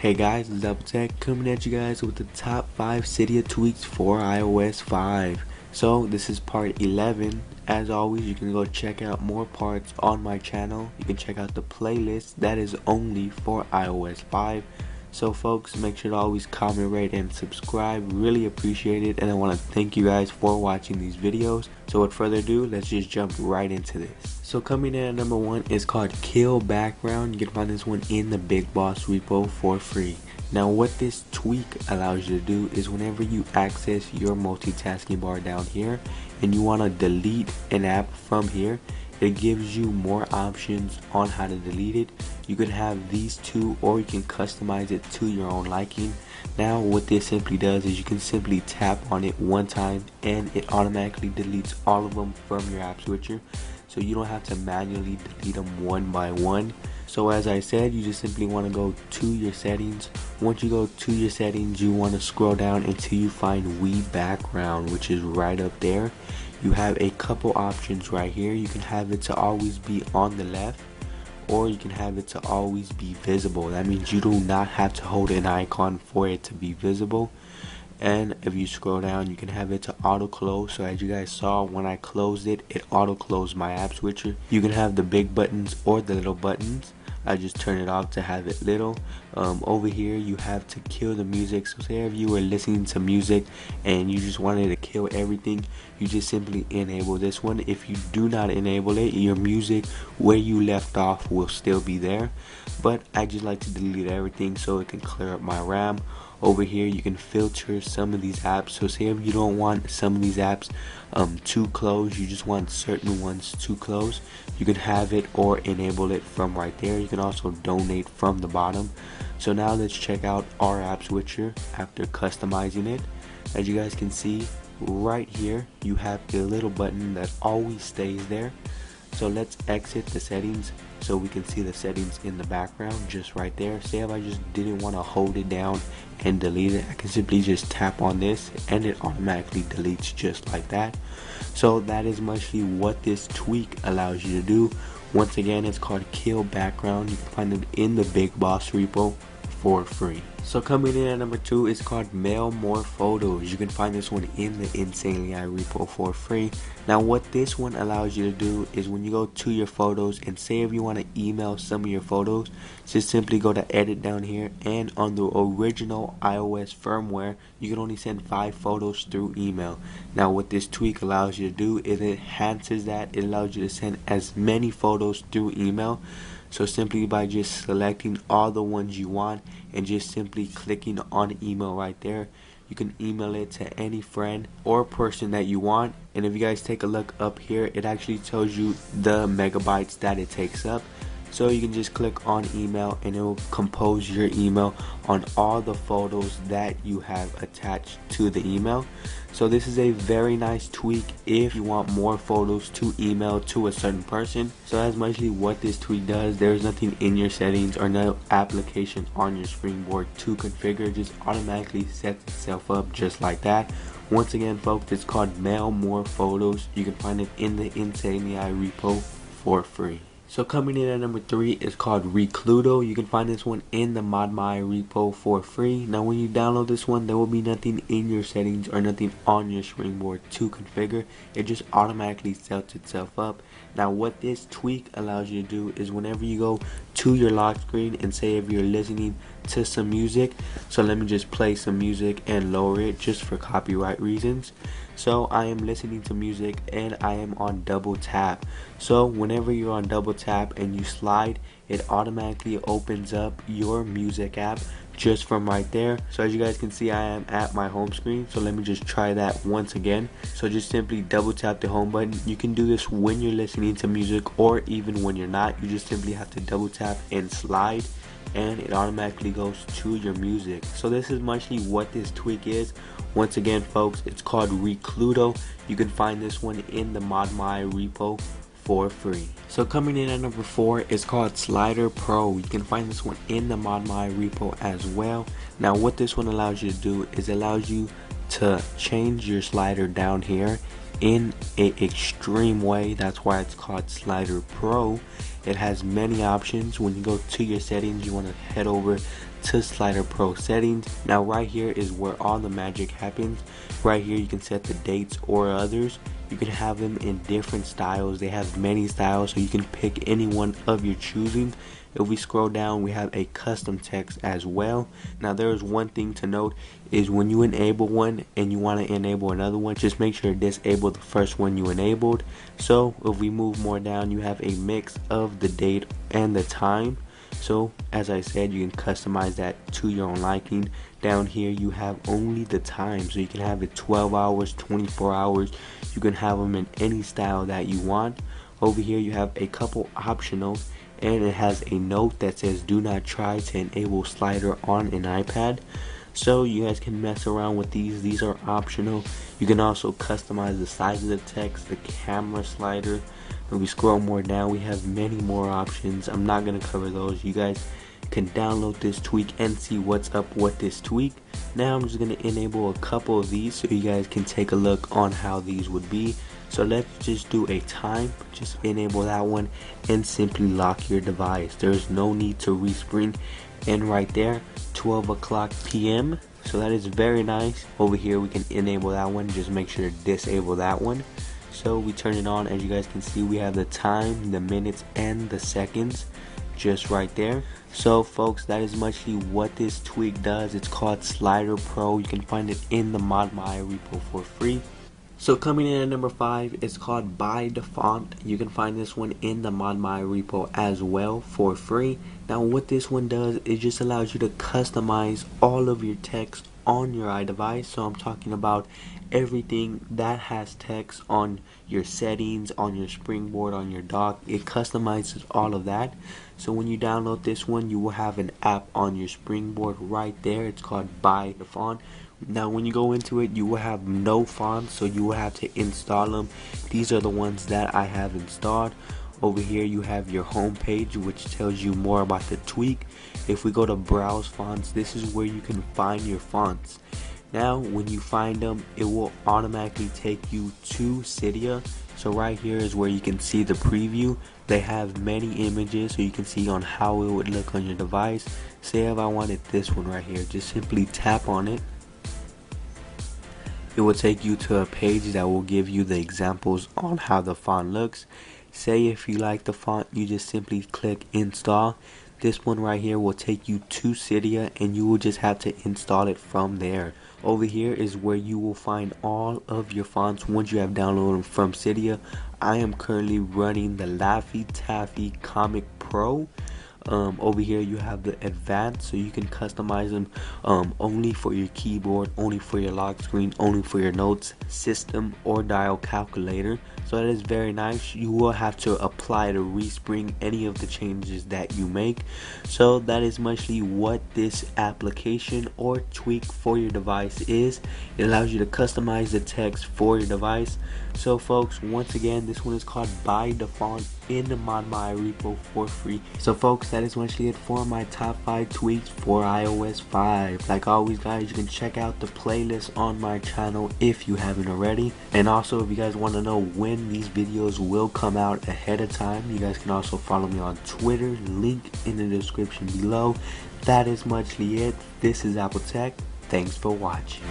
Hey guys, it's Double Tech coming at you guys with the top 5 Cydia tweaks for iOS 5. So this is part 11. As always, you can go check out more parts on my channel. You can check out the playlist that is only for iOS 5. So folks, make sure to always comment, rate, and subscribe. Really appreciate it, and I want to thank you guys for watching these videos. So without further ado, let's just jump right into this. So coming in at number 1 is called Kill Background. You can find this one in the Big Boss repo for free. Now what this tweak allows you to do is whenever you access your multitasking bar down here and you want to delete an app from here, it gives you more options on how to delete it. You can have these two, or you can customize it to your own liking. Now what this simply does is you can simply tap on it one time and it automatically deletes all of them from your app switcher, so you don't have to manually delete them one by one. So as I said, you just simply want to go to your settings. Once you go to your settings, you want to scroll down until you find Wii Background, which is right up there. You have a couple options right here. You can have it to always be on the left, or you can have it to always be visible. That means you do not have to hold an icon for it to be visible. And if you scroll down, you can have it to auto close. So as you guys saw, when I closed it, it auto closed my app switcher. You can have the big buttons or the little buttons. I just turn it off to have it little. Over here you have to kill the music. So say if you were listening to music and you just wanted to kill everything, you just simply enable this one. If you do not enable it, your music where you left off will still be there, but I just like to delete everything so it can clear up my RAM. Over here you can filter some of these apps. So say if you don't want some of these apps to close, you just want certain ones to close, you can have it or enable it from right there. You can also donate from the bottom. So now let's check out our app switcher after customizing it. As you guys can see right here, you have a little button that always stays there. So let's exit the settings so we can see the settings in the background just right there. Say if I just didn't want to hold it down and delete it, I can simply just tap on this and it automatically deletes just like that. So that is mostly what this tweak allows you to do. Once again, it's called Kill Background. You can find it in the Big Boss repo for free. So coming in at number 2 is called Mail More Photos. You can find this one in the Insanely repo for free. Now what this one allows you to do is when you go to your photos and say if you want to email some of your photos, just simply go to edit down here, and on the original iOS firmware you can only send 5 photos through email. Now what this tweak allows you to do is it enhances that. It allows you to send as many photos through email. So simply by just selecting all the ones you want and just simply clicking on email right there, you can email it to any friend or person that you want. And if you guys take a look up here, it actually tells you the megabytes that it takes up. So you can just click on email and it will compose your email on all the photos that you have attached to the email. So this is a very nice tweak if you want more photos to email to a certain person. So that's mostly what this tweak does. There's nothing in your settings or no application on your springboard to configure. It just automatically sets itself up just like that. Once again folks, it's called Mail More Photos. You can find it in the Insanely repo for free. So coming in at number 3 is called Recludo. You can find this one in the ModMy repo for free. Now when you download this one, there will be nothing in your settings or nothing on your springboard to configure. It just automatically sets itself up. Now what this tweak allows you to do is whenever you go to your lock screen and say if you're listening to some music, so let me just play some music and lower it just for copyright reasons. So I am listening to music and I am on double tap. So whenever you're on double tap and you slide, it automatically opens up your music app just from right there. So as you guys can see, I am at my home screen. So let me just try that once again. So just simply double tap the home button. You can do this when you're listening to music or even when you're not. You just simply have to double tap and slide and it automatically goes to your music. So this is mostly what this tweak is. Once again folks, it's called Recludo. You can find this one in the ModMy repo for free. So coming in at number 4 is called Slider Pro. You can find this one in the ModMy repo as well. Now what this one allows you to do is it allows you to change your slider down here in an extreme way. That's why it's called Slider Pro. It has many options. When you go to your settings, you want to head over to Slider Pro settings. Now right here is where all the magic happens. Right here you can set the dates or others. You can have them in different styles. They have many styles, so you can pick any one of your choosing. If we scroll down, we have a custom text as well. Now there is one thing to note, is when you enable one and you want to enable another one, just make sure to disable the first one you enabled. So if we move more down, you have a mix of the date and the time. So as I said, you can customize that to your own liking. Down here you have only the time, so you can have it 12 hours, 24 hours. You can have them in any style that you want. Over here you have a couple optional, and it has a note that says do not try to enable slider on an iPad. So you guys can mess around with these are optional. You can also customize the size of the text, the camera slider. When we scroll more down, we have many more options. I'm not going to cover those. You guys can download this tweak and see what's up with this tweak. Now I'm just going to enable a couple of these so you guys can take a look on how these would be. So let's just do a time, just enable that one and simply lock your device. There's no need to respring, and right there 12 o'clock p.m. so that is very nice. Over here we can enable that one, just make sure to disable that one. So we turn it on. As you guys can see, we have the time, the minutes, and the seconds just right there. So folks, that is mostly what this tweak does. It's called Slider Pro. You can find it in the ModMy repo for free. So coming in at number 5, it's called By Default. You can find this one in the ModMy repo as well for free. Now what this one does, it just allows you to customize all of your text on your iDevice. So I'm talking about everything that has text on your settings, on your springboard, on your dock. It customizes all of that. So when you download this one, you will have an app on your springboard right there. It's called By Default. Now when you go into it, you will have no fonts, so you will have to install them. These are the ones that I have installed. Over here you have your home page, which tells you more about the tweak. If we go to browse fonts, this is where you can find your fonts. Now when you find them, it will automatically take you to Cydia. So right here is where you can see the preview. They have many images, so you can see on how it would look on your device. Say if I wanted this one right here, just simply tap on it. It will take you to a page that will give you the examples on how the font looks. Say if you like the font, you just simply click install. This one right here will take you to Cydia, and you will just have to install it from there. Over here is where you will find all of your fonts once you have downloaded them from Cydia. I am currently running the Laffy Taffy Comic Pro. Over here you have the advanced, so you can customize them only for your keyboard, only for your lock screen, only for your notes, system, or dial calculator. So that is very nice. You will have to apply to respring any of the changes that you make. So that is mostly what this application or tweak for your device is. It allows you to customize the text for your device. So folks, once again, this one is called By Default in the ModMy repo for free. So folks, that is mostly it for my top 5 tweaks for iOS 5. Like always guys, you can check out the playlist on my channel if you haven't already. And also if you guys want to know when these videos will come out ahead of time, you guys can also follow me on Twitter, link in the description below. That is mostly it. This is Apple Tech. Thanks for watching.